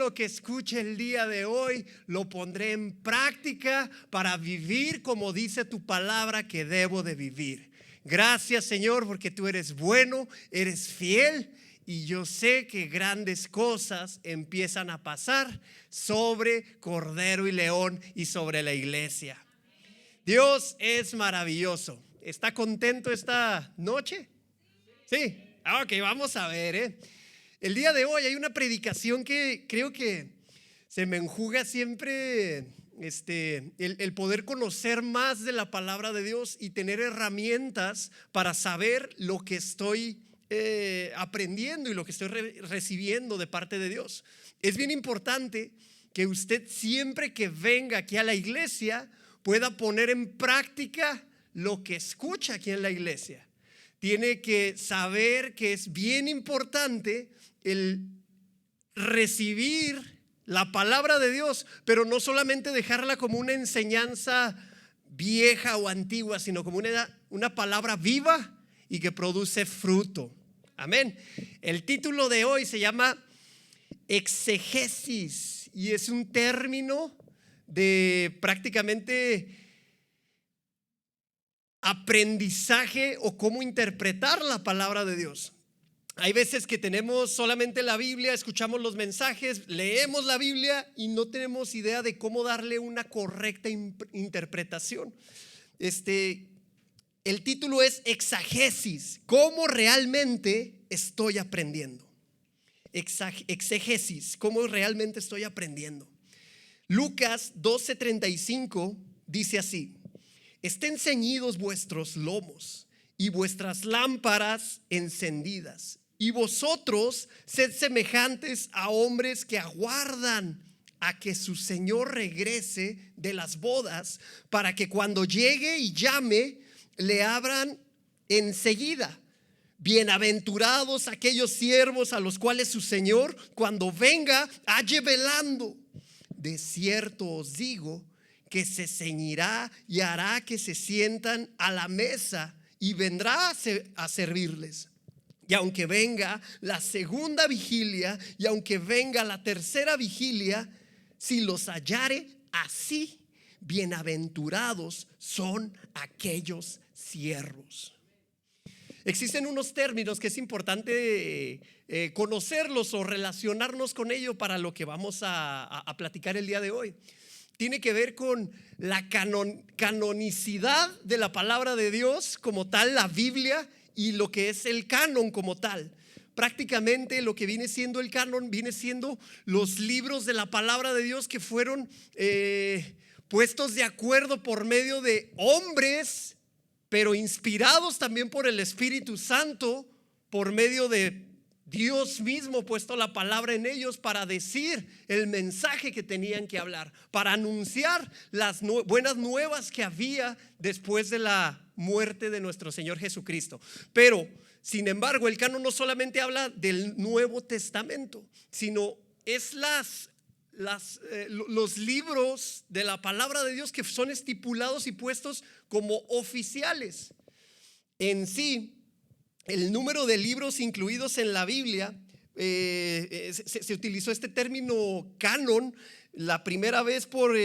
lo que escuche el día de hoy lo pondré en práctica para vivir como dice tu palabra que debo de vivir. Gracias, Señor, porque tú eres bueno, eres fiel y yo sé que grandes cosas empiezan a pasar sobre Cordero y León y sobre la iglesia. Dios es maravilloso. ¿Está contento esta noche? Sí. Ok, vamos a ver. El día de hoy hay una predicación que creo que se me enjuga siempre el poder conocer más de la palabra de Dios y tener herramientas para saber lo que estoy aprendiendo y lo que estoy recibiendo de parte de Dios. Es bien importante que usted siempre que venga aquí a la iglesia pueda poner en práctica lo que escucha aquí en la iglesia. Tiene que saber que es bien importante el recibir la palabra de Dios, pero no solamente dejarla como una enseñanza vieja o antigua, sino como una palabra viva y que produce fruto. Amén. El título de hoy se llama exegesis y es un término de prácticamente aprendizaje o cómo interpretar la palabra de Dios. Hay veces que tenemos solamente la Biblia, escuchamos los mensajes, leemos la Biblia y no tenemos idea de cómo darle una correcta interpretación. El título es exegesis, ¿cómo realmente estoy aprendiendo? Exegesis, ¿cómo realmente estoy aprendiendo? Lucas 12:35 dice así: estén ceñidos vuestros lomos y vuestras lámparas encendidas, y vosotros sed semejantes a hombres que aguardan a que su Señor regrese de las bodas, para que cuando llegue y llame, le abran enseguida. Bienaventurados aquellos siervos a los cuales su Señor, cuando venga, halle velando. De cierto os digo que se ceñirá y hará que se sientan a la mesa y vendrá a servirles. Y aunque venga la segunda vigilia y aunque venga la tercera vigilia, si los hallare así, bienaventurados son aquellos siervos. Existen unos términos que es importante conocerlos o relacionarnos con ellos para lo que vamos a platicar el día de hoy. Tiene que ver con la canonicidad de la palabra de Dios como tal, la Biblia, y lo que es el canon como tal. Prácticamente lo que viene siendo el canon viene siendo los libros de la palabra de Dios que fueron puestos de acuerdo por medio de hombres, pero inspirados también por el Espíritu Santo, por medio de Dios mismo puesto la palabra en ellos para decir el mensaje que tenían que hablar, para anunciar las buenas nuevas que había después de la muerte de nuestro Señor Jesucristo. Pero sin embargo, el canon no solamente habla del Nuevo Testamento, sino es los libros de la palabra de Dios que son estipulados y puestos como oficiales. En sí, el número de libros incluidos en la Biblia, se utilizó este término canon la primera vez por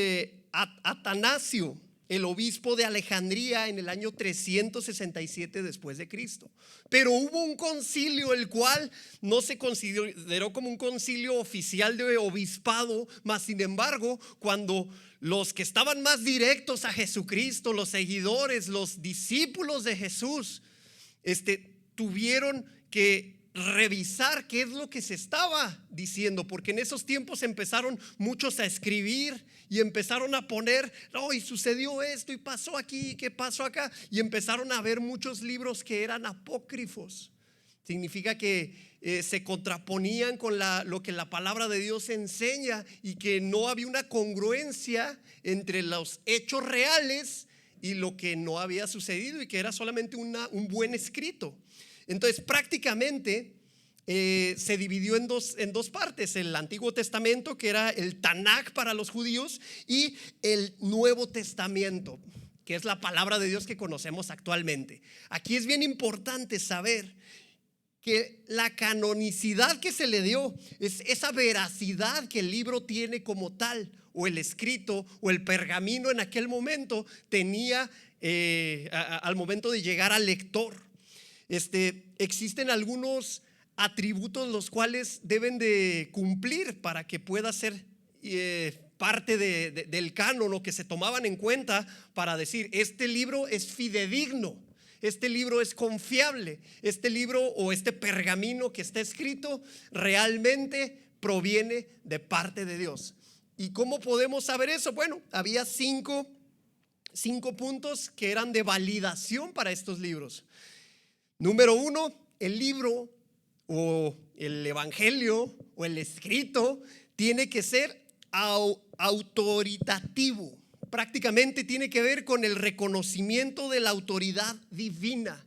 Atanasio, el obispo de Alejandría, en el año 367 después de Cristo. Pero hubo un concilio el cual no se consideró como un concilio oficial de obispado, mas sin embargo, cuando los que estaban más directos a Jesucristo, los seguidores, los discípulos de Jesús, tuvieron que revisar qué es lo que se estaba diciendo, porque en esos tiempos empezaron muchos a escribir y empezaron a poner, y sucedió esto y pasó aquí, ¿qué pasó acá? Y empezaron a ver muchos libros que eran apócrifos. Significa que se contraponían con lo que la palabra de Dios enseña y que no había una congruencia entre los hechos reales y lo que no había sucedido y que era solamente un buen escrito. Entonces prácticamente se dividió en dos partes: el Antiguo Testamento, que era el Tanaj para los judíos, y el Nuevo Testamento, que es la palabra de Dios que conocemos actualmente. Aquí es bien importante saber que la canonicidad que se le dio es esa veracidad que el libro tiene como tal, o el escrito o el pergamino en aquel momento tenía al momento de llegar al lector. Existen algunos atributos los cuales deben de cumplir para que pueda ser parte del canon, o que se tomaban en cuenta para decir: este libro es fidedigno, este libro es confiable, este libro o este pergamino que está escrito realmente proviene de parte de Dios. ¿Y cómo podemos saber eso? Bueno, había cinco puntos que eran de validación para estos libros. Número uno, el libro o el evangelio o el escrito tiene que ser autoritativo. Prácticamente tiene que ver con el reconocimiento de la autoridad divina.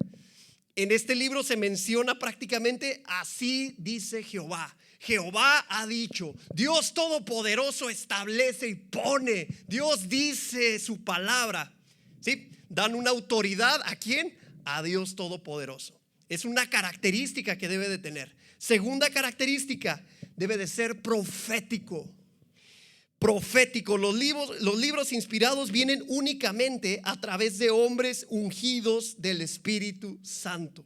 En este libro se menciona prácticamente: así dice Jehová. Jehová ha dicho. Dios Todopoderoso establece y pone. Dios dice su palabra. ¿Sí? Dan una autoridad ¿a quién? A Dios Todopoderoso. Es una característica que debe de tener. Segunda característica, debe de ser profético. Profético. Los libros inspirados vienen únicamente a través de hombres ungidos del Espíritu Santo.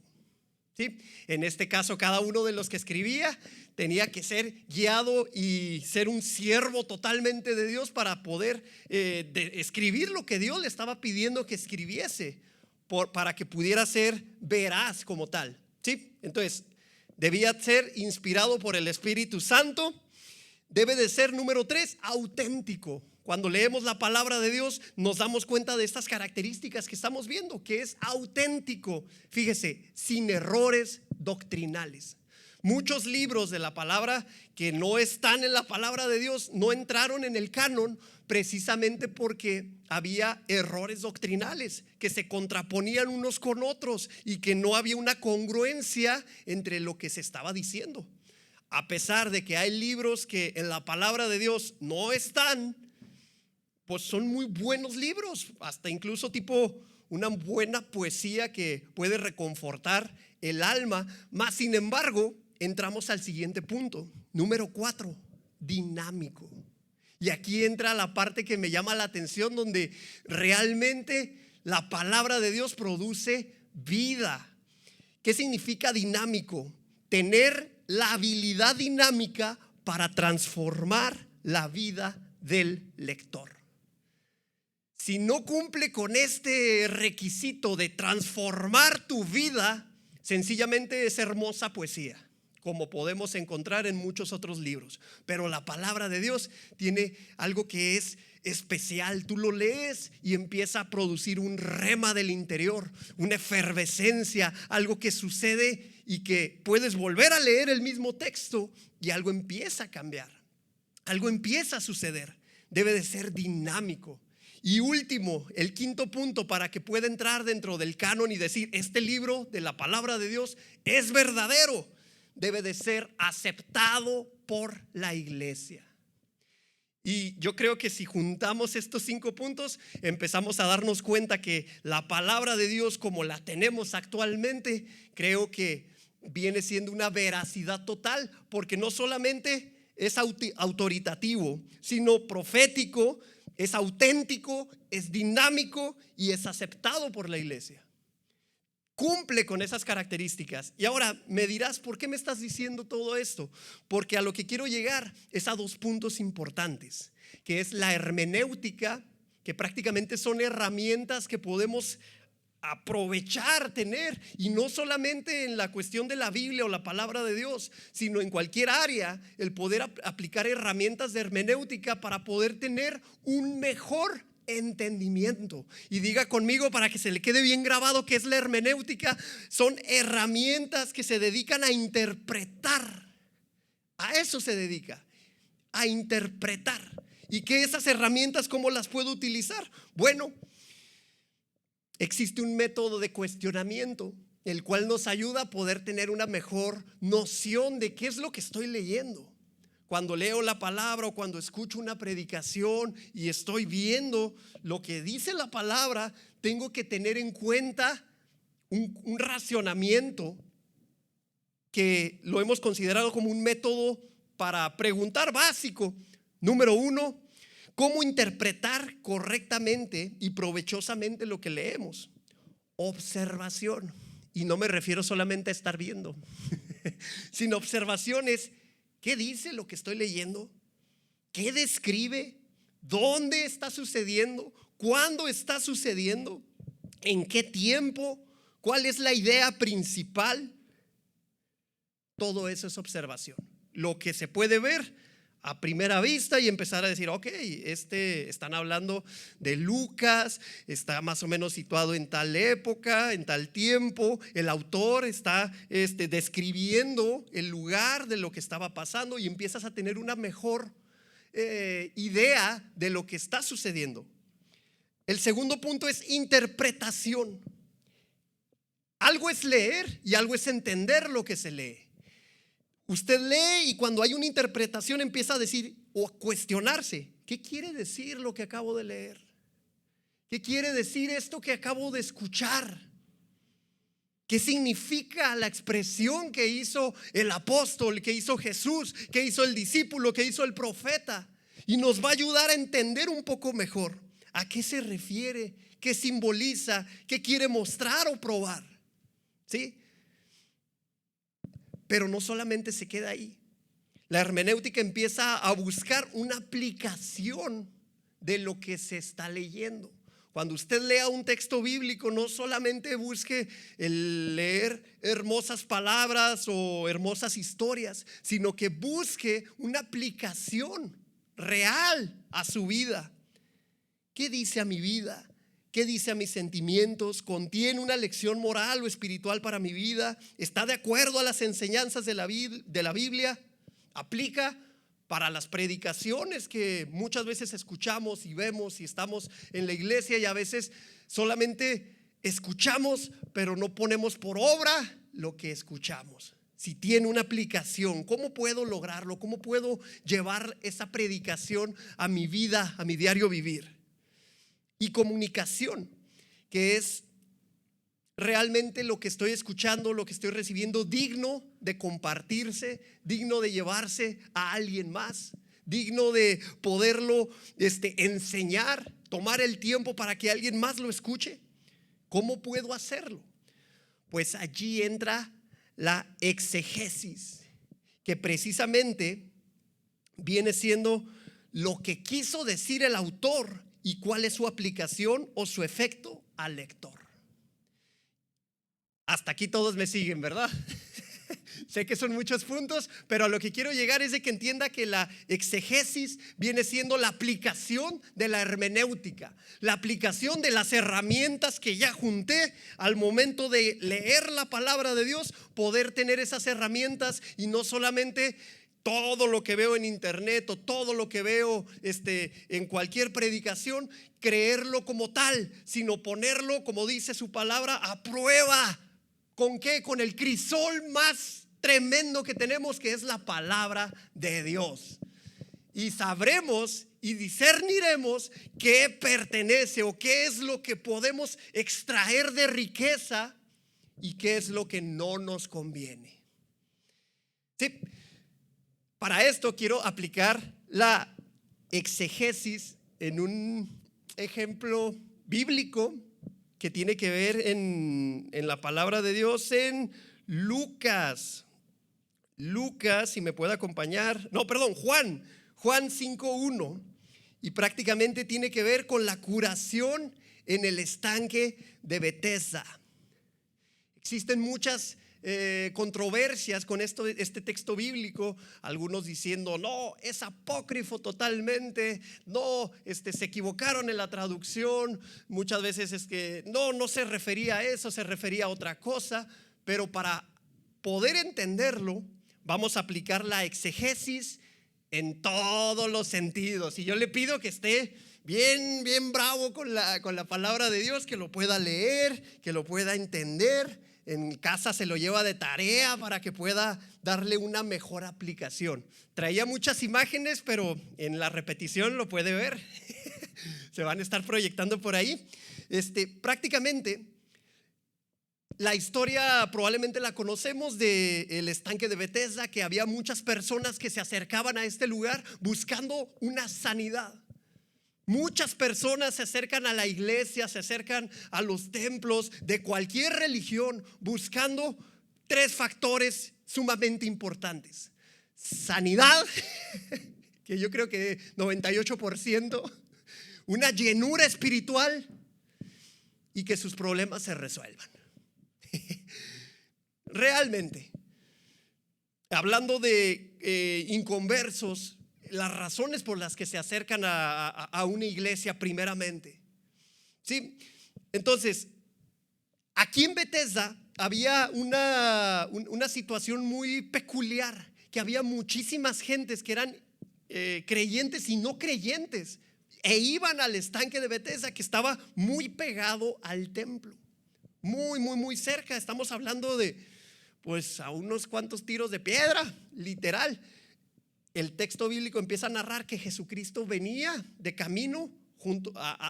¿Sí? En este caso, cada uno de los que escribía tenía que ser guiado y ser un siervo totalmente de Dios para poder escribir lo que Dios le estaba pidiendo que escribiese, para que pudiera ser veraz como tal. ¿Sí? Entonces, debía ser inspirado por el Espíritu Santo. Debe de ser, número 3, auténtico. Cuando leemos la palabra de Dios nos damos cuenta de estas características que estamos viendo, que es auténtico. Fíjese, sin errores doctrinales. Muchos libros de la palabra que no están en la palabra de Dios no entraron en el canon precisamente porque había errores doctrinales que se contraponían unos con otros y que no había una congruencia entre lo que se estaba diciendo. A pesar de que hay libros que en la palabra de Dios no están, pues son muy buenos libros, hasta incluso tipo una buena poesía que puede reconfortar el alma. Mas sin embargo, entramos al siguiente punto, número 4, dinámico. Y aquí entra la parte que me llama la atención, donde realmente la palabra de Dios produce vida. ¿Qué significa dinámico? Tener la habilidad dinámica para transformar la vida del lector. Si no cumple con este requisito de transformar tu vida, sencillamente es hermosa poesía, como podemos encontrar en muchos otros libros. Pero la palabra de Dios tiene algo que es especial. Tú lo lees y empieza a producir un rema del interior, una efervescencia, algo que sucede y que puedes volver a leer el mismo texto y algo empieza a cambiar, algo empieza a suceder. Debe de ser dinámico. Y último, el quinto punto para que pueda entrar dentro del canon y decir: este libro de la palabra de Dios es verdadero, debe de ser aceptado por la iglesia. Y yo creo que si juntamos estos 5 puntos, empezamos a darnos cuenta que la palabra de Dios como la tenemos actualmente, creo que viene siendo una veracidad total, porque no solamente es autoritativo, sino profético, es auténtico, es dinámico y es aceptado por la iglesia. Cumple con esas características. Y ahora me dirás: ¿por qué me estás diciendo todo esto? Porque a lo que quiero llegar es a 2 puntos importantes, que es la hermenéutica, que prácticamente son herramientas que podemos aprovechar, tener, y no solamente en la cuestión de la Biblia o la palabra de Dios, sino en cualquier área, el poder aplicar herramientas de hermenéutica para poder tener un mejor entendimiento. Y diga conmigo, para que se le quede bien grabado, ¿qué es la hermenéutica? Son herramientas que se dedican a interpretar. A eso se dedica, a interpretar. ¿Y qué esas herramientas, cómo las puedo utilizar? Bueno, existe un método de cuestionamiento, el cual nos ayuda a poder tener una mejor noción de qué es lo que estoy leyendo. Cuando leo la palabra o cuando escucho una predicación y estoy viendo lo que dice la palabra, tengo que tener en cuenta un racionamiento que lo hemos considerado como un método para preguntar básico. Número 1, ¿cómo interpretar correctamente y provechosamente lo que leemos? Observación. Y no me refiero solamente a estar viendo, sino observaciones. ¿Qué dice lo que estoy leyendo? ¿Qué describe? ¿Dónde está sucediendo? ¿Cuándo está sucediendo? ¿En qué tiempo? ¿Cuál es la idea principal? Todo eso es observación. Lo que se puede ver a primera vista y empezar a decir, ok, están hablando de Lucas, está más o menos situado en tal época, en tal tiempo, el autor está describiendo el lugar de lo que estaba pasando y empiezas a tener una mejor idea de lo que está sucediendo. El segundo punto es interpretación. Algo es leer y algo es entender lo que se lee. Usted lee y cuando hay una interpretación empieza a decir o a cuestionarse, ¿qué quiere decir lo que acabo de leer? ¿Qué quiere decir esto que acabo de escuchar? ¿Qué significa la expresión que hizo el apóstol, que hizo Jesús, que hizo el discípulo, que hizo el profeta? Y nos va a ayudar a entender un poco mejor a qué se refiere, qué simboliza, qué quiere mostrar o probar. ¿Sí? Pero no solamente se queda ahí. La hermenéutica empieza a buscar una aplicación de lo que se está leyendo. Cuando usted lea un texto bíblico, no solamente busque el leer hermosas palabras o hermosas historias, sino que busque una aplicación real a su vida. ¿Qué dice a mi vida? ¿Qué dice a mis sentimientos? ¿Contiene una lección moral o espiritual para mi vida? ¿Está de acuerdo a las enseñanzas de la Biblia? ¿Aplica para las predicaciones que muchas veces escuchamos y vemos y estamos en la iglesia y a veces solamente escuchamos pero no ponemos por obra lo que escuchamos? Si tiene una aplicación, ¿cómo puedo lograrlo? ¿Cómo puedo llevar esa predicación a mi vida, a mi diario vivir? Y comunicación, que es realmente lo que estoy escuchando, lo que estoy recibiendo, digno de compartirse, digno de llevarse a alguien más, digno de poderlo enseñar, tomar el tiempo para que alguien más lo escuche. ¿Cómo puedo hacerlo? Pues allí entra la exegesis, que precisamente viene siendo lo que quiso decir el autor y cuál es su aplicación o su efecto al lector. Hasta aquí todos me siguen, ¿verdad? Sé que son muchos puntos, pero a lo que quiero llegar es de que entienda que la exegesis viene siendo la aplicación de la hermenéutica, la aplicación de las herramientas que ya junté al momento de leer la palabra de Dios, poder tener esas herramientas y no solamente todo lo que veo en internet o todo lo que veo en cualquier predicación, creerlo como tal, sino ponerlo, como dice su palabra, a prueba. ¿Con qué? Con el crisol más tremendo que tenemos, que es la palabra de Dios. Y sabremos y discerniremos qué pertenece o qué es lo que podemos extraer de riqueza y qué es lo que no nos conviene. Sí. Para esto quiero aplicar la exegesis en un ejemplo bíblico que tiene que ver en la palabra de Dios en Lucas. Lucas, si me puede acompañar. No, perdón, Juan 5:1. Y prácticamente tiene que ver con la curación en el estanque de Betesda. Existen muchas controversias con este texto bíblico, algunos diciendo no, es apócrifo totalmente, no, se equivocaron en la traducción, muchas veces es que no se refería a eso, se refería a otra cosa, pero para poder entenderlo vamos a aplicar la exegesis en todos los sentidos. Y yo le pido que esté bien bravo con la palabra de Dios, que lo pueda leer, que lo pueda entender. En casa se lo lleva de tarea para que pueda darle una mejor aplicación. Traía muchas imágenes, pero en la repetición lo puede ver. Se van a estar proyectando por ahí. Prácticamente La historia probablemente la conocemos del estanque de Bethesda, que había muchas personas que se acercaban a este lugar buscando una sanidad. Muchas personas se acercan a la iglesia, se acercan a los templos de cualquier religión buscando tres factores sumamente importantes: sanidad, que yo creo que 98%, una llenura espiritual y que sus problemas se resuelvan. Realmente, hablando de inconversos, las razones por las que se acercan a una iglesia primeramente, ¿sí? Entonces, aquí en Bethesda había una situación muy peculiar, que había muchísimas gentes que eran creyentes y no creyentes, e iban al estanque de Bethesda, que estaba muy pegado al templo, muy cerca. Estamos hablando de, pues, a unos cuantos tiros de piedra, literal. El texto bíblico empieza a narrar que Jesucristo venía de camino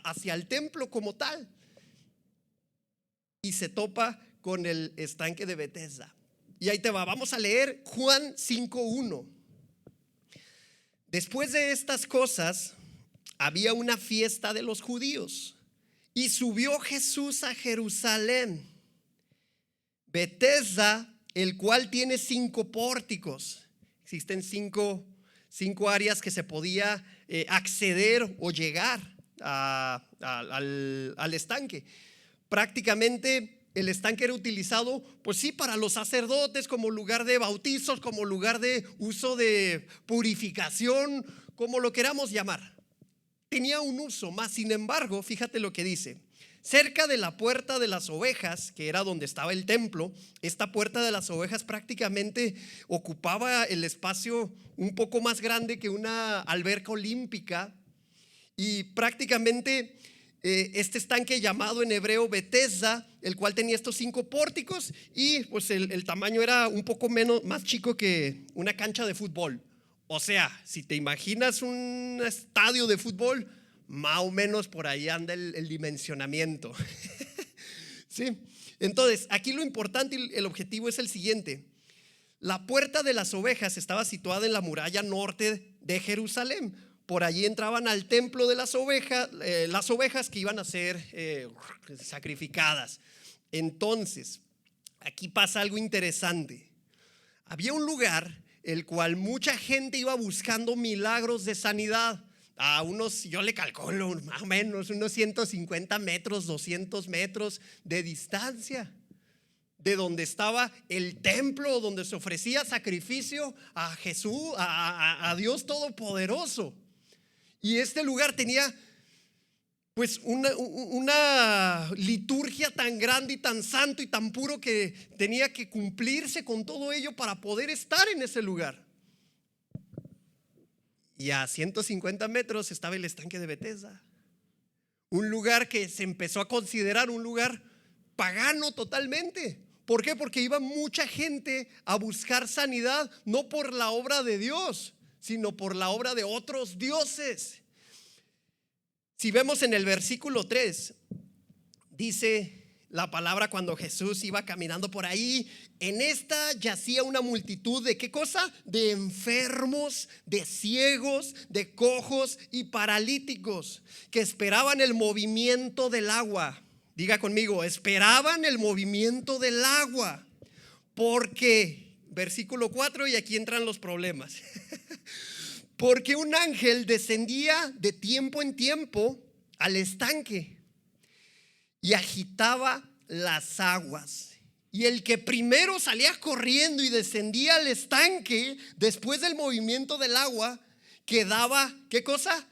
hacia el templo como tal, y se topa con el estanque de Bethesda. Y ahí te va, vamos a leer Juan 5:1. Después de estas cosas, había una fiesta de los judíos, y subió Jesús a Jerusalén. Bethesda, el cual tiene 5 pórticos. Existen cinco áreas que se podía acceder o llegar al estanque. Prácticamente el estanque era utilizado, pues sí, para los sacerdotes, como lugar de bautizos, como lugar de uso de purificación, como lo queramos llamar. Tenía un uso más. Sin embargo, fíjate lo que dice: cerca de la puerta de las ovejas, que era donde estaba el templo, esta puerta de las ovejas prácticamente ocupaba el espacio un poco más grande que una alberca olímpica, y prácticamente este estanque, llamado en hebreo Bethesda, el cual tenía estos 5 pórticos, y pues el tamaño era un poco más chico que una cancha de fútbol. O sea, si te imaginas un estadio de fútbol, más o menos por ahí anda el dimensionamiento. ¿Sí? Entonces, aquí lo importante y el objetivo es el siguiente: la puerta de las ovejas estaba situada en la muralla norte de Jerusalén. Por allí entraban al templo de las ovejas que iban a ser sacrificadas. Entonces, aquí pasa algo interesante. Había un lugar el cual mucha gente iba buscando milagros de sanidad, a unos, yo le calculo más o menos unos 150 metros, 200 metros de distancia de donde estaba el templo, donde se ofrecía sacrificio a Jesús, a Dios Todopoderoso. Y este lugar tenía, pues, una liturgia tan grande y tan santo y tan puro, que tenía que cumplirse con todo ello para poder estar en ese lugar. Y a 150 metros estaba el estanque de Bethesda, un lugar que se empezó a considerar un lugar pagano totalmente. ¿Por qué? Porque iba mucha gente a buscar sanidad, no por la obra de Dios, sino por la obra de otros dioses. Si vemos en el versículo 3, dice la palabra: cuando Jesús iba caminando por ahí, en esta yacía una multitud de ¿qué cosa? De enfermos, de ciegos, de cojos y paralíticos, que esperaban el movimiento del agua. Diga conmigo: esperaban el movimiento del agua. Porque, versículo 4, y aquí entran los problemas. Porque un ángel descendía de tiempo en tiempo al estanque y agitaba las aguas. Y el que primero salía corriendo y descendía al estanque después del movimiento del agua, quedaba, ¿qué cosa?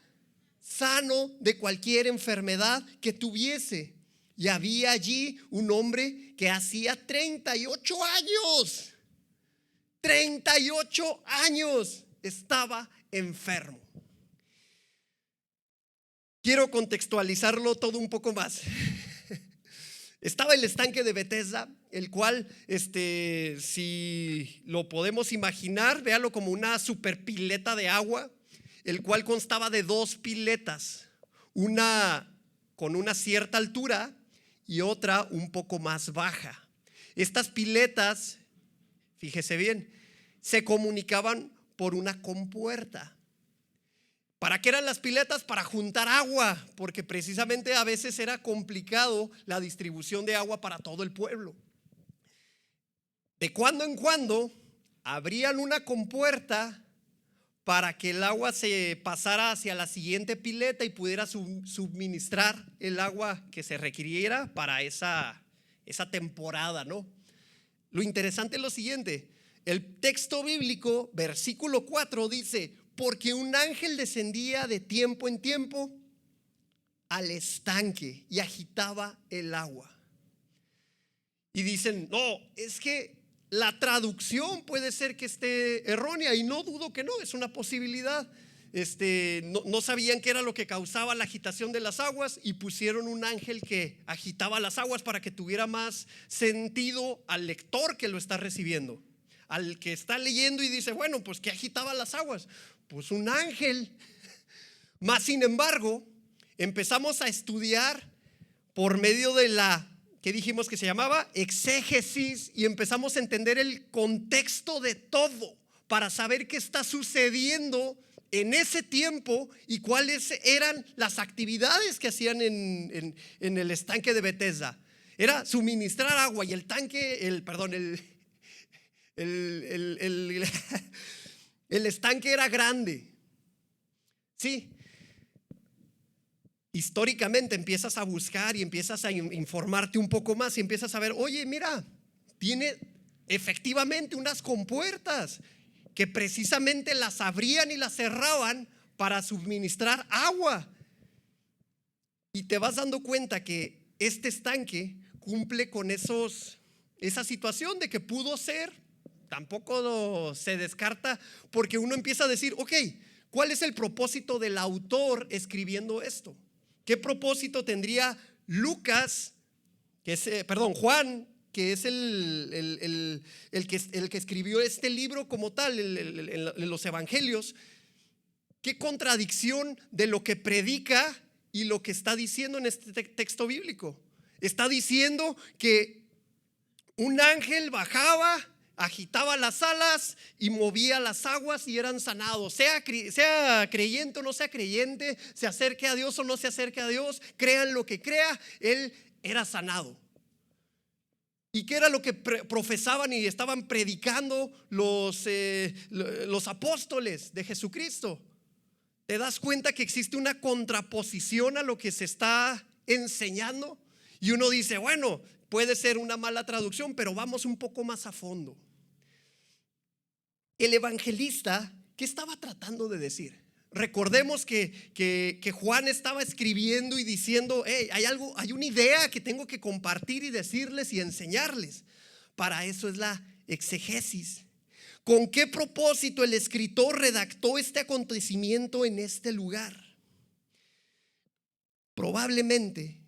Sano de cualquier enfermedad que tuviese. Y había allí un hombre que hacía 38 años. 38 años estaba enfermo. Quiero contextualizarlo todo un poco más. Estaba el estanque de Bethesda, el cual, si lo podemos imaginar, véalo como una super pileta de agua, el cual constaba de 2 piletas, una con una cierta altura y otra un poco más baja. Estas piletas, fíjese bien, se comunicaban por una compuerta. ¿Para qué eran las piletas? Para juntar agua, porque precisamente a veces era complicado la distribución de agua para todo el pueblo. De cuando en cuando abrían una compuerta para que el agua se pasara hacia la siguiente pileta y pudiera suministrar el agua que se requiriera para esa temporada, ¿no? Lo interesante es lo siguiente: el texto bíblico, versículo 4 dice: porque un ángel descendía de tiempo en tiempo al estanque y agitaba el agua. Y dicen, no, es que la traducción puede ser que esté errónea, y no dudo que no, es una posibilidad. No sabían qué era lo que causaba la agitación de las aguas y pusieron un ángel que agitaba las aguas para que tuviera más sentido al lector que lo está recibiendo, al que está leyendo y dice, bueno, pues ¿qué agitaba las aguas? Pues un ángel. Más sin embargo, empezamos a estudiar por medio de la que dijimos que se llamaba exégesis, y empezamos a entender el contexto de todo para saber qué está sucediendo en ese tiempo y cuáles eran las actividades que hacían en el estanque de Betesda. Era suministrar agua, y el estanque era grande. Sí. Históricamente empiezas a buscar y empiezas a informarte un poco más y empiezas a ver, oye, mira, tiene efectivamente unas compuertas que precisamente las abrían y las cerraban para suministrar agua. Y te vas dando cuenta que este estanque cumple con esa situación de que pudo ser. Tampoco se descarta, porque uno empieza a decir, ok, ¿cuál es el propósito del autor escribiendo esto? ¿Qué propósito tendría Lucas, Juan, que es el que escribió este libro como tal, en los evangelios? ¿Qué contradicción de lo que predica y lo que está diciendo en este texto bíblico? Está diciendo que un ángel bajaba, agitaba las alas y movía las aguas y eran sanados, sea creyente o no sea creyente, se acerque a Dios o no se acerque a Dios, crean lo que crea, él era sanado. ¿Y qué era lo que profesaban y estaban predicando los apóstoles de Jesucristo? ¿Te das cuenta que existe una contraposición a lo que se está enseñando? Y uno dice, bueno, puede ser una mala traducción, pero vamos un poco más a fondo. El evangelista, ¿qué estaba tratando de decir? Recordemos que Juan estaba escribiendo y diciendo, hey, hay una idea que tengo que compartir y decirles y enseñarles. Para eso es la exegesis. ¿Con qué propósito el escritor redactó este acontecimiento en este lugar? Probablemente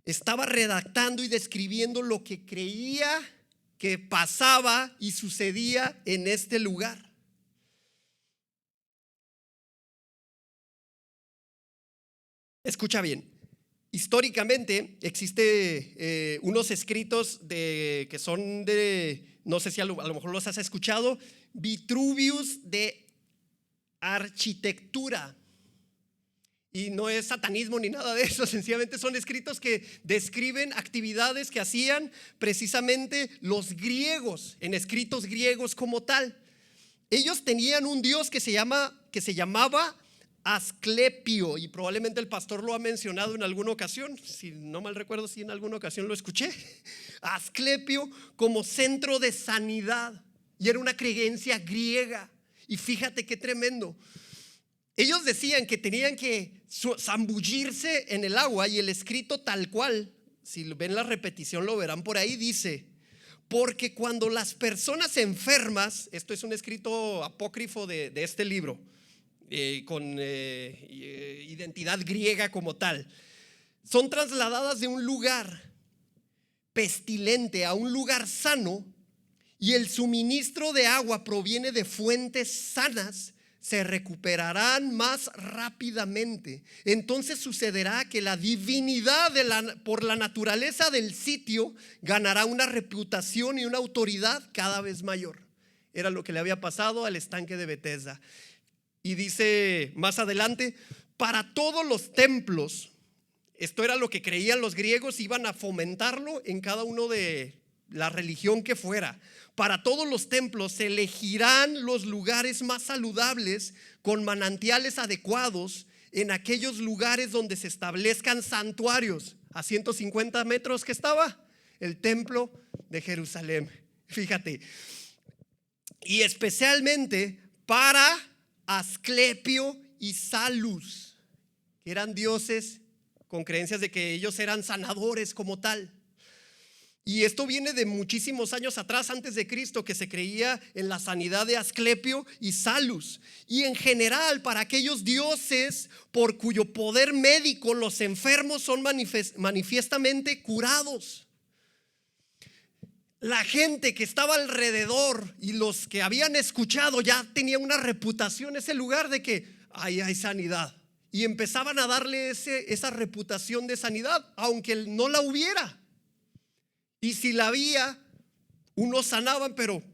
estaba redactando y describiendo lo que creía que pasaba y sucedía en este lugar. Escucha bien, históricamente existe unos escritos que son de, no sé si a lo mejor los has escuchado, Vitruvius de arquitectura. Y no es satanismo ni nada de eso, sencillamente son escritos que describen actividades que hacían precisamente los griegos, en escritos griegos como tal. Ellos tenían un dios que se llamaba Asclepio, y probablemente el pastor lo ha mencionado en alguna ocasión, si no mal recuerdo, si en alguna ocasión lo escuché. Asclepio como centro de sanidad, y era una creencia griega. Y fíjate qué tremendo. Ellos decían que tenían que zambullirse en el agua, y el escrito tal cual, si ven la repetición lo verán por ahí, dice: porque cuando las personas enfermas, esto es un escrito apócrifo de este libro, con identidad griega como tal, son trasladadas de un lugar pestilente a un lugar sano, y el suministro de agua proviene de fuentes sanas, se recuperarán más rápidamente. Entonces sucederá que la divinidad por la naturaleza del sitio ganará una reputación y una autoridad cada vez mayor. Era lo que le había pasado al estanque de Betesda. Y dice más adelante, para todos los templos, esto era lo que creían los griegos, iban a fomentarlo en cada uno de la religión que fuera. Para todos los templos se elegirán los lugares más saludables con manantiales adecuados en aquellos lugares donde se establezcan santuarios. A 150 metros que estaba el templo de Jerusalén. Fíjate. Y especialmente para Asclepio y Salus, que eran dioses con creencias de que ellos eran sanadores como tal. Y esto viene de muchísimos años atrás, antes de Cristo, que se creía en la sanidad de Asclepio y Salus. Y en general, para aquellos dioses por cuyo poder médico los enfermos son manifiestamente curados. La gente que estaba alrededor y los que habían escuchado ya tenía una reputación ese lugar de que ahí hay sanidad. Y empezaban a darle esa reputación de sanidad, aunque no la hubiera. Y si la había, unos sanaban, pero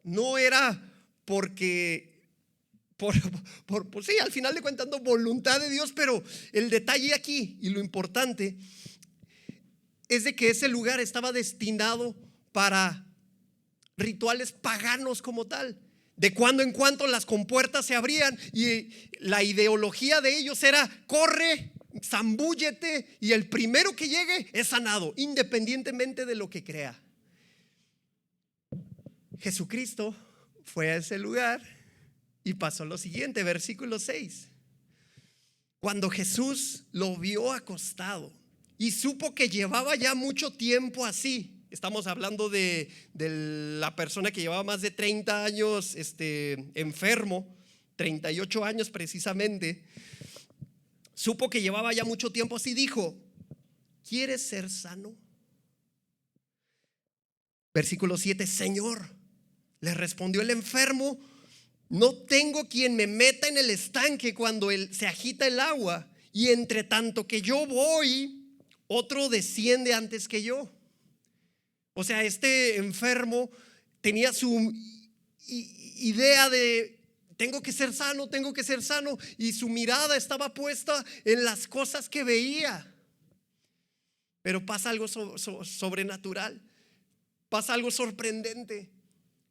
no era porque, pues sí, al final de cuentas, no, voluntad de Dios. Pero el detalle aquí y lo importante es de que ese lugar estaba destinado para rituales paganos como tal. De cuando en cuando las compuertas se abrían y la ideología de ellos era: corre, zambúllete y el primero que llegue es sanado, independientemente de lo que crea. Jesucristo fue a ese lugar y pasó lo siguiente, versículo 6. Cuando Jesús lo vio acostado y supo que llevaba ya mucho tiempo así. Estamos hablando de la persona que llevaba más de 30 años enfermo, 38 años precisamente. Supo que llevaba ya mucho tiempo así, dijo: ¿quieres ser sano? Versículo 7, Señor, le respondió el enfermo, no tengo quien me meta en el estanque cuando se agita el agua, y entre tanto que yo voy, otro desciende antes que yo. O sea, este enfermo tenía su idea de: tengo que ser sano, tengo que ser sano. Y su mirada estaba puesta en las cosas que veía. Pero pasa algo sobrenatural. Pasa algo sorprendente.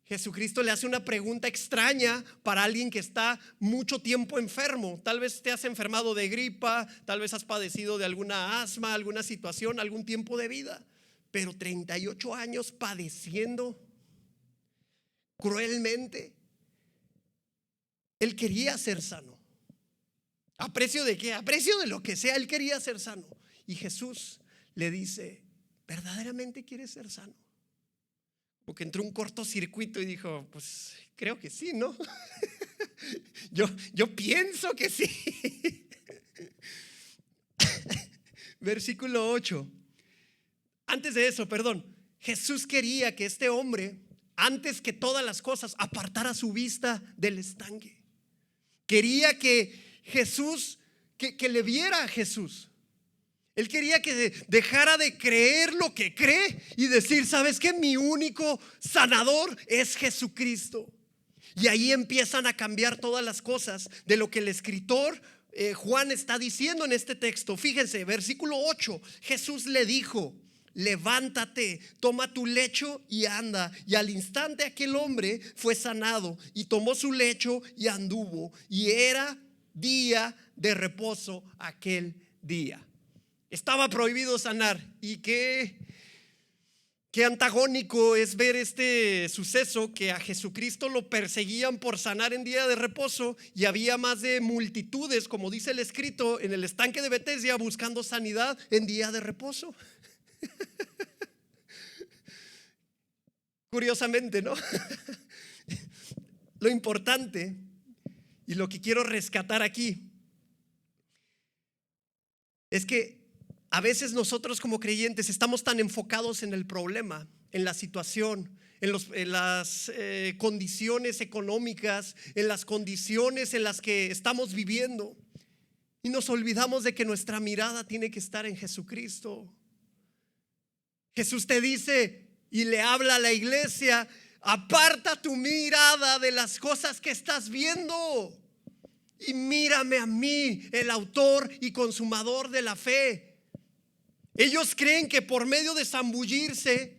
Jesucristo le hace una pregunta extraña para alguien que está mucho tiempo enfermo. Tal vez te has enfermado de gripa, tal vez has padecido de alguna asma, alguna situación, algún tiempo de vida. Pero 38 años padeciendo cruelmente. Él quería ser sano. ¿A precio de qué? A precio de lo que sea, él quería ser sano. Y Jesús le dice: ¿verdaderamente quieres ser sano? Porque entró un cortocircuito y dijo: pues creo que sí, ¿no? yo pienso que sí. Versículo 8. Antes de eso, Jesús quería que este hombre, antes que todas las cosas, apartara su vista del estanque. Quería que Jesús, que le viera a Jesús. Él quería que dejara de creer lo que cree y decir: ¿sabes qué? Mi único sanador es Jesucristo. Y ahí empiezan a cambiar todas las cosas de lo que el escritor Juan está diciendo en este texto. Fíjense, versículo 8. Jesús le dijo: levántate, toma tu lecho y anda. Y al instante aquel hombre fue sanado y tomó su lecho y anduvo. Y era día de reposo aquel día. Estaba prohibido sanar. Y qué antagónico es ver este suceso, que a Jesucristo lo perseguían por sanar en día de reposo, y había más de multitudes, como dice el escrito, en el estanque de Betesda buscando sanidad en día de reposo. Curiosamente, ¿no? Lo importante y lo que quiero rescatar aquí es que a veces nosotros como creyentes estamos tan enfocados en el problema, en la situación, en las condiciones económicas, en las condiciones en las que estamos viviendo. Y nos olvidamos de que nuestra mirada tiene que estar en Jesucristo. Jesús te dice y le habla a la iglesia: aparta tu mirada de las cosas que estás viendo y mírame a mí, el autor y consumador de la fe. Ellos creen que por medio de zambullirse,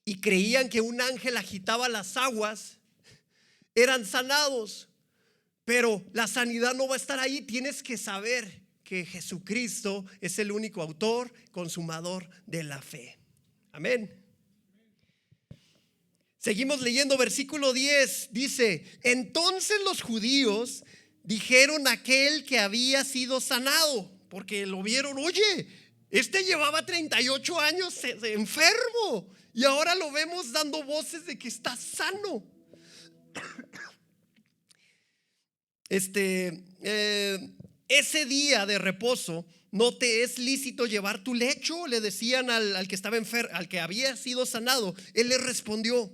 y creían que un ángel agitaba las aguas, eran sanados. Pero la sanidad no va a estar ahí. Tienes que saber que Jesucristo es el único autor, consumador de la fe. Amén. Seguimos leyendo, versículo 10, dice: entonces los judíos dijeron a aquel que había sido sanado, porque lo vieron: oye, este llevaba 38 años enfermo y ahora lo vemos dando voces de que está sano. Ese día de reposo no te es lícito llevar tu lecho, le decían al que estaba enfermo, al que había sido sanado. Él le respondió: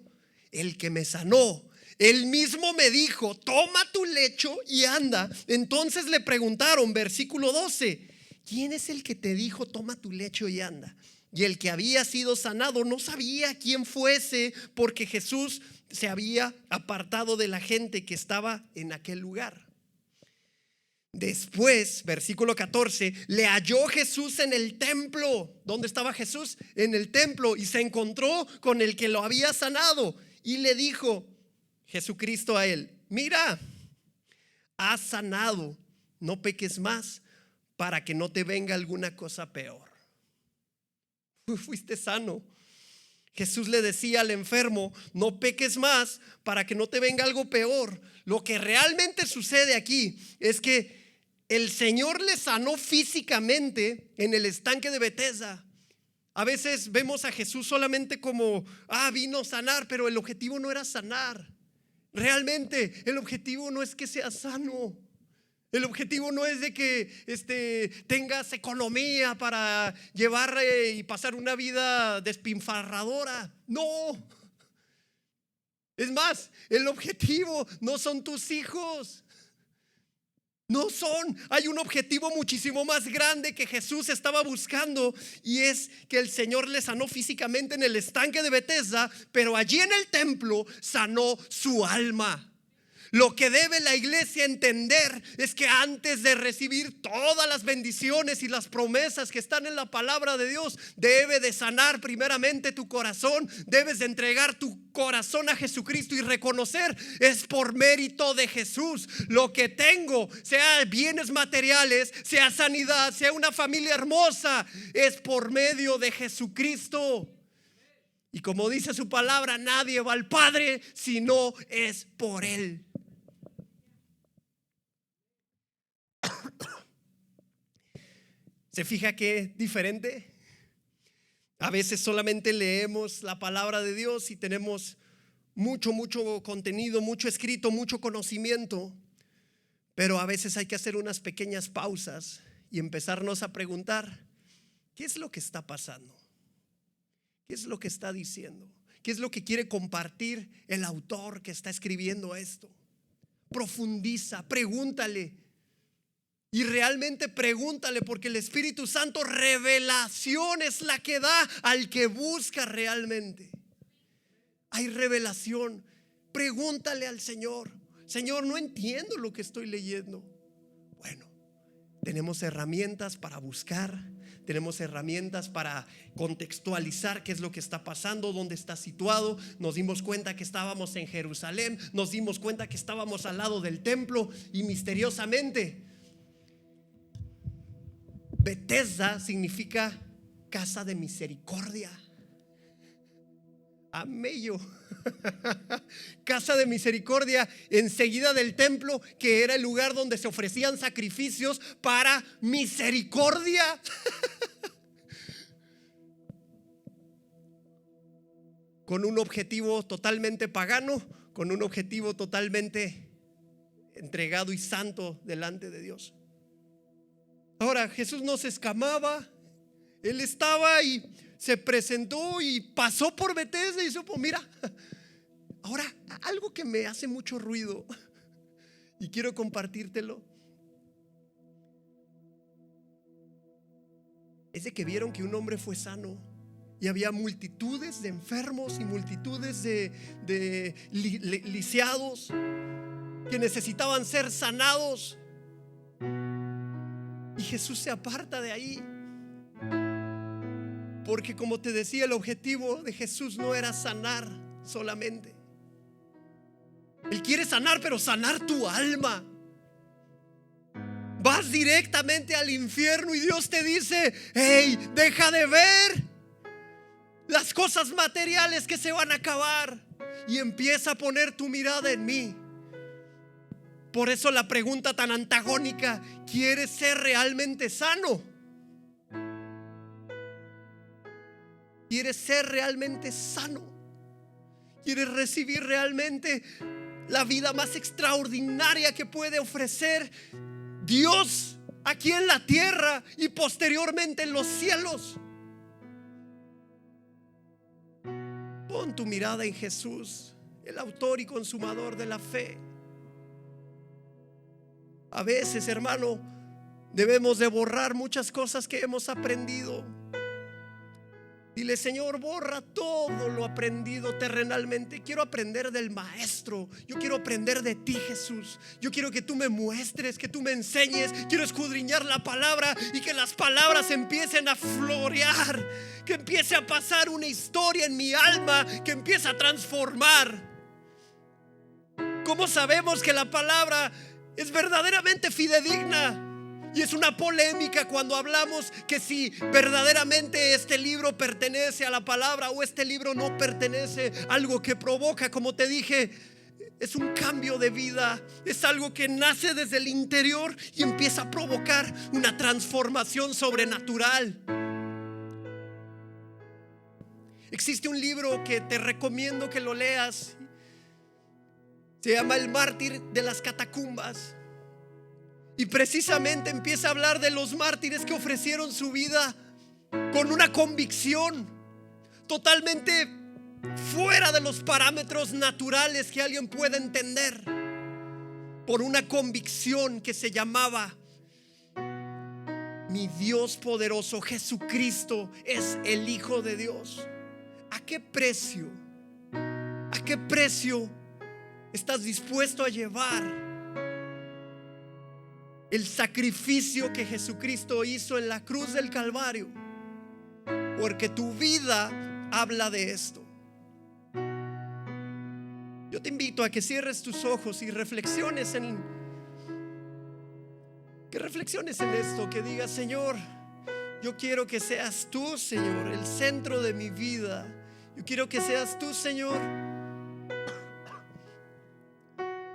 el que me sanó, él mismo me dijo: toma tu lecho y anda. Entonces le preguntaron, versículo 12: ¿quién es el que te dijo toma tu lecho y anda? Y el que había sido sanado no sabía quién fuese, porque Jesús se había apartado de la gente que estaba en aquel lugar. Después, versículo 14, le halló Jesús en el templo. ¿Dónde estaba Jesús? En el templo. Y se encontró con el que lo había sanado. Y le dijo Jesucristo a él: mira, has sanado, no peques más, para que no te venga alguna cosa peor. Fuiste sano. Jesús le decía al enfermo: no peques más para que no te venga algo peor. Lo que realmente sucede aquí es que el Señor le sanó físicamente en el estanque de Betesda. A veces vemos a Jesús solamente como: vino a sanar, pero el objetivo no era sanar. Realmente el objetivo no es que seas sano. El objetivo no es de que tengas economía para llevar y pasar una vida despilfarradora. No. Es más, el objetivo no son tus hijos. No son. Hay un objetivo muchísimo más grande que Jesús estaba buscando, y es que el Señor le sanó físicamente en el estanque de Betesda, pero allí en el templo sanó su alma. Lo que debe la iglesia entender es que antes de recibir todas las bendiciones y las promesas que están en la palabra de Dios, debe de sanar primeramente tu corazón. Debes de entregar tu corazón a Jesucristo y reconocer: es por mérito de Jesús. Lo que tengo, sea bienes materiales, sea sanidad, sea una familia hermosa, es por medio de Jesucristo. Y como dice su palabra, nadie va al Padre si no es por Él. ¿Se fija qué diferente? A veces solamente leemos la palabra de Dios y tenemos mucho contenido, mucho escrito, mucho conocimiento, pero a veces hay que hacer unas pequeñas pausas y empezarnos a preguntar: ¿qué es lo que está pasando? ¿Qué es lo que está diciendo? ¿Qué es lo que quiere compartir el autor que está escribiendo esto? Profundiza, pregúntale. Y realmente pregúntale, porque el Espíritu Santo revelación es la que da al que busca realmente. Hay revelación. Pregúntale al Señor: Señor, no entiendo lo que estoy leyendo. Bueno, tenemos herramientas para buscar, tenemos herramientas para contextualizar qué es lo que está pasando, dónde está situado. Nos dimos cuenta que estábamos en Jerusalén, nos dimos cuenta que estábamos al lado del templo, y misteriosamente Betesda significa casa de misericordia. Amello. Casa de misericordia, enseguida del templo, que era el lugar donde se ofrecían sacrificios para misericordia. Con un objetivo totalmente pagano, con un objetivo totalmente entregado y santo delante de Dios. Ahora, Jesús no se escamaba. Él estaba y se presentó y pasó por Bethesda y supo, mira, ahora algo que me hace mucho ruido y quiero compartírtelo, es de que vieron que un hombre fue sano y había multitudes de enfermos y multitudes de lisiados que necesitaban ser sanados. Y Jesús se aparta de ahí, porque como te decía, el objetivo de Jesús no era sanar solamente. Él quiere sanar, pero sanar tu alma. Vas directamente al infierno y Dios te dice: hey, deja de ver las cosas materiales que se van a acabar y empieza a poner tu mirada en mí. Por eso la pregunta tan antagónica: ¿quieres ser realmente sano? ¿Quieres ser realmente sano? ¿Quieres recibir realmente la vida más extraordinaria que puede ofrecer Dios aquí en la tierra y posteriormente en los cielos? Pon tu mirada en Jesús, el autor y consumador de la fe. A veces, hermano, debemos de borrar muchas cosas que hemos aprendido. Dile: Señor, borra todo lo aprendido terrenalmente. Quiero aprender del Maestro. Yo quiero aprender de ti, Jesús. Yo quiero que tú me muestres, que tú me enseñes. Quiero escudriñar la palabra y que las palabras empiecen a florear, que empiece a pasar una historia en mi alma, que empiece a transformar. ¿Cómo sabemos que la palabra es verdaderamente fidedigna? Y es una polémica cuando hablamos que si verdaderamente este libro pertenece a la palabra o este libro no pertenece. Algo que provoca, como te dije, es un cambio de vida. Es algo que nace desde el interior y empieza a provocar una transformación sobrenatural. Existe un libro que te recomiendo que lo leas. Se llama El mártir de las catacumbas. Y precisamente empieza a hablar de los mártires que ofrecieron su vida con una convicción totalmente fuera de los parámetros naturales que alguien pueda entender, por una convicción que se llamaba: mi Dios poderoso, Jesucristo, es el Hijo de Dios. ¿A qué precio? ¿A qué precio estás dispuesto a llevar el sacrificio que Jesucristo hizo en la cruz del Calvario? Porque tu vida habla de esto. Yo te invito a que cierres tus ojos y reflexiones en esto, que digas: Señor, yo quiero que seas tú, Señor, el centro de mi vida. Yo quiero que seas tú, Señor,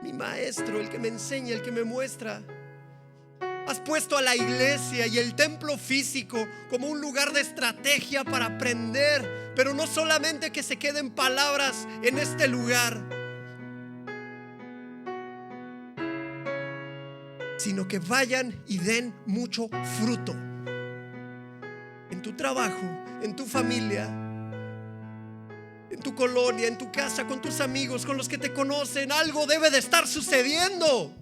mi maestro, el que me enseña, el que me muestra. Has puesto a la iglesia y el templo físico como un lugar de estrategia para aprender, pero no solamente que se queden palabras en este lugar, sino que vayan y den mucho fruto en tu trabajo, en tu familia, en tu colonia, en tu casa, con tus amigos, con los que te conocen. Algo debe de estar sucediendo.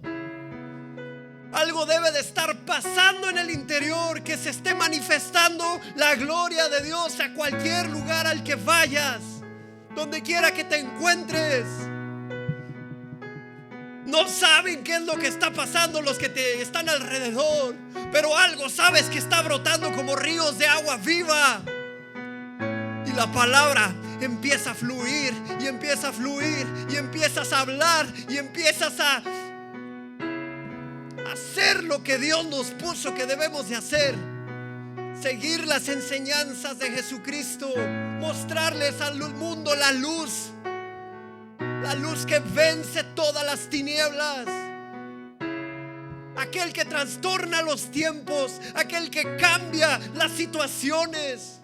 Algo debe de estar pasando en el interior, que se esté manifestando la gloria de Dios a cualquier lugar al que vayas, donde quiera que te encuentres. No saben qué es lo que está pasando los que te están alrededor, pero algo sabes que está brotando como ríos de agua viva. Y la palabra empieza a fluir y empieza a fluir y empiezas a hablar y empiezas a hacer lo que Dios nos puso que debemos de hacer: seguir las enseñanzas de Jesucristo, mostrarles al mundo la luz que vence todas las tinieblas, aquel que trastorna los tiempos, aquel que cambia las situaciones.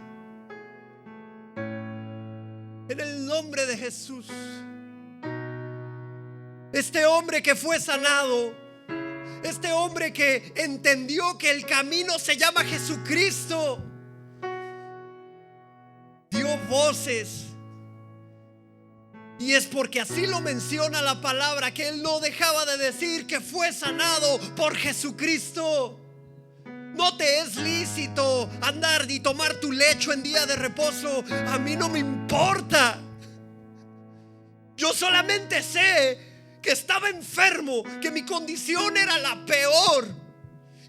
En el nombre de Jesús, este hombre que fue sanado, este hombre que entendió que el camino se llama Jesucristo, voces. Y es porque así lo menciona la palabra, que él no dejaba de decir que fue sanado por Jesucristo. No te es lícito andar y tomar tu lecho en día de reposo. A mí no me importa. Yo solamente sé que estaba enfermo, que mi condición era la peor.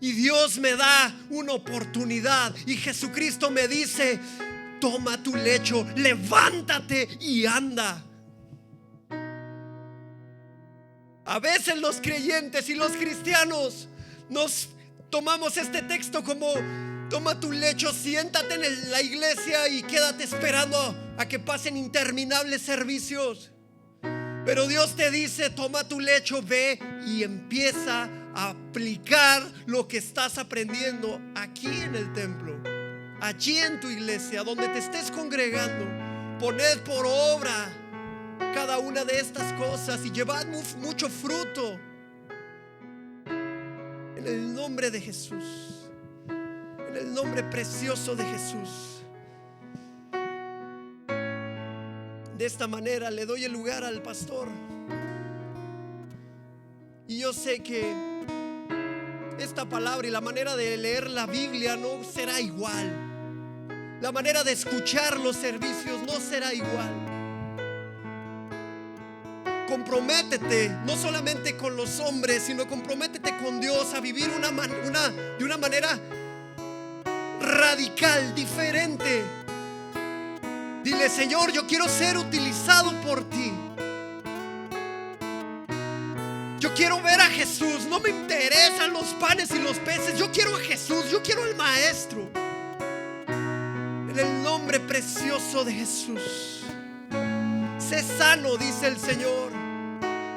Y Dios me da una oportunidad. Y Jesucristo me dice: toma tu lecho, levántate y anda. A veces los creyentes y los cristianos nos tomamos este texto como: toma tu lecho, siéntate en la iglesia y quédate esperando a que pasen interminables servicios. Pero Dios te dice: toma tu lecho, ve y empieza a aplicar lo que estás aprendiendo aquí en el templo, allí en tu iglesia, donde te estés congregando. Poned por obra cada una de estas cosas y llevad mucho fruto. En el nombre de Jesús, en el nombre precioso de Jesús. De esta manera le doy el lugar al pastor. Y yo sé que esta palabra y la manera de leer la Biblia no será igual. La manera de escuchar los servicios no será igual. Comprométete no solamente con los hombres, sino comprométete con Dios a vivir de una manera radical, diferente. Dile: Señor, yo quiero ser utilizado por ti. Yo quiero ver a Jesús. No me interesan los panes y los peces. Yo quiero a Jesús, yo quiero al Maestro. En el nombre precioso de Jesús. Sé sano, dice el Señor.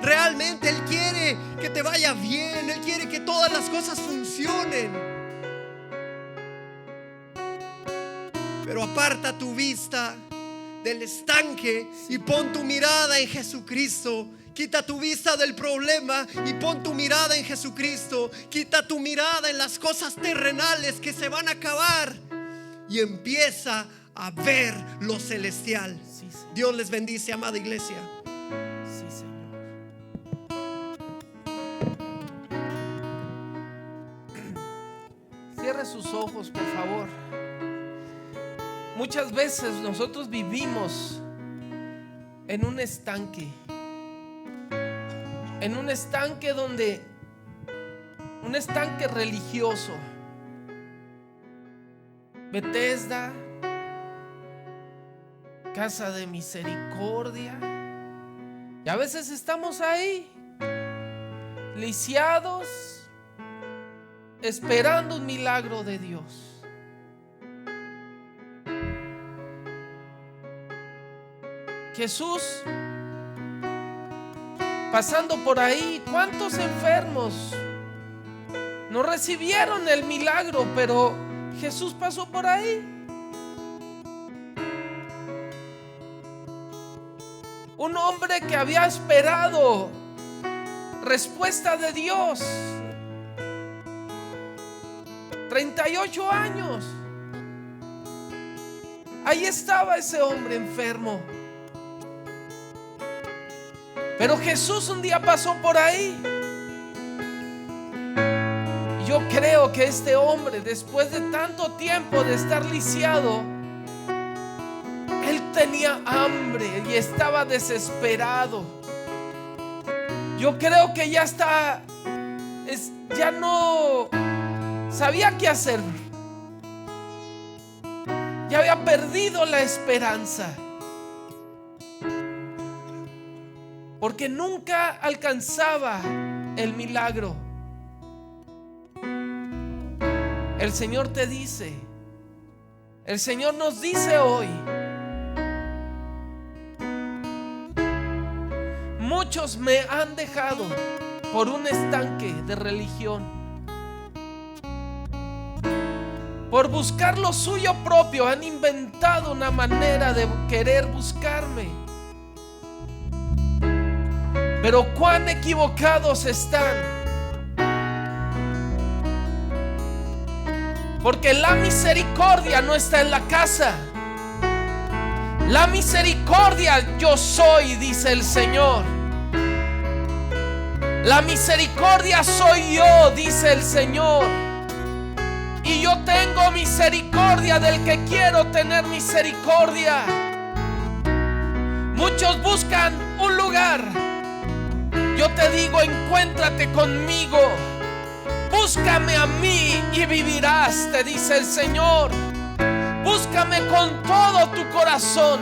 Realmente Él quiere que te vaya bien. Él quiere que todas las cosas funcionen. Pero aparta tu vista del estanque y pon tu mirada en Jesucristo. Quita tu vista del problema y pon tu mirada en Jesucristo. Quita tu mirada en las cosas terrenales que se van a acabar y empieza a ver lo celestial. Sí, Dios les bendice, amada iglesia. sí, Señor. Cierre sus ojos, por favor. Muchas veces nosotros vivimos en un estanque. En un estanque un estanque religioso. Bethesda, Casa de Misericordia. Y a veces estamos ahí, lisiados, esperando un milagro de Dios. Jesús pasando por ahí, ¿cuántos enfermos no recibieron el milagro? Pero Jesús pasó por ahí. Un hombre que había esperado respuesta de Dios 38 años. Ahí estaba ese hombre enfermo. Pero Jesús un día pasó por ahí. Y yo creo que este hombre, después de tanto tiempo de estar lisiado, él tenía hambre y estaba desesperado. Yo creo que ya no sabía qué hacer. Ya había perdido la esperanza. Porque nunca alcanzaba el milagro. El Señor te dice, el Señor nos dice hoy: muchos me han dejado por un estanque de religión, por buscar lo suyo propio. Han inventado una manera de querer buscarme. Pero cuán equivocados están. Porque la misericordia no está en la casa. La misericordia yo soy, dice el Señor. La misericordia soy yo, dice el Señor. Y yo tengo misericordia del que quiero tener misericordia. Muchos buscan un lugar. Yo te digo, encuéntrate conmigo. Búscame a mí y vivirás, te dice el Señor. Búscame con todo tu corazón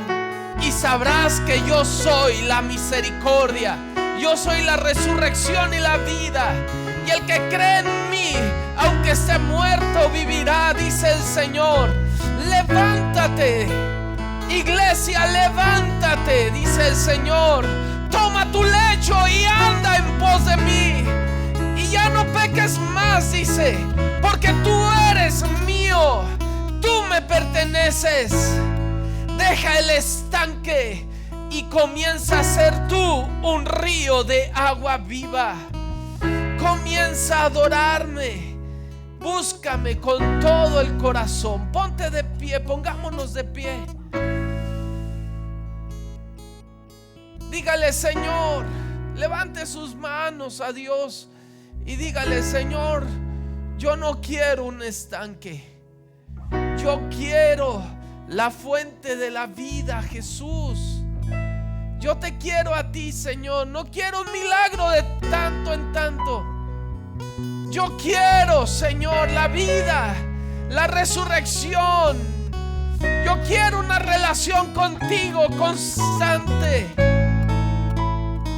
y sabrás que yo soy la misericordia. Yo soy la resurrección y la vida. Y el que cree en mí, aunque esté muerto, vivirá, dice el Señor. Levántate, iglesia, levántate, dice el Señor. Toma tu lecho y anda en pos de mí. Y ya no peques más, dice, porque tú eres mío. Tú me perteneces. Deja el estanque y comienza a ser tú un río de agua viva. Comienza a adorarme. Búscame con todo el corazón. Ponte de pie, pongámonos de pie. Dígale, Señor, levante sus manos a Dios y dígale, Señor, yo no quiero un estanque. Yo quiero la fuente de la vida, Jesús. Yo te quiero a ti, Señor. No quiero un milagro de tanto en tanto. Yo quiero, Señor, la vida, la resurrección. Yo quiero una relación contigo constante.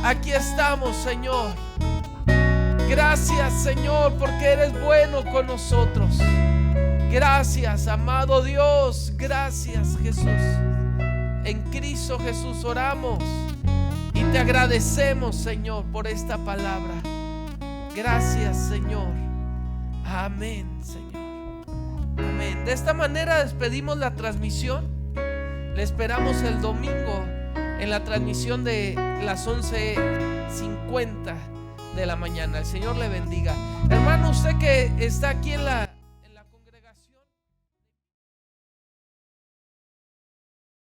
Aquí estamos, Señor. Gracias, Señor, porque eres bueno con nosotros. Gracias, amado Dios. Gracias, Jesús. En Cristo Jesús oramos y te agradecemos, Señor, por esta palabra. Gracias, Señor. Amén, Señor. Amén. De esta manera despedimos la transmisión. Le esperamos el domingo en la transmisión de las 11:50 de la mañana. El Señor le bendiga. Hermano, usted que está aquí en la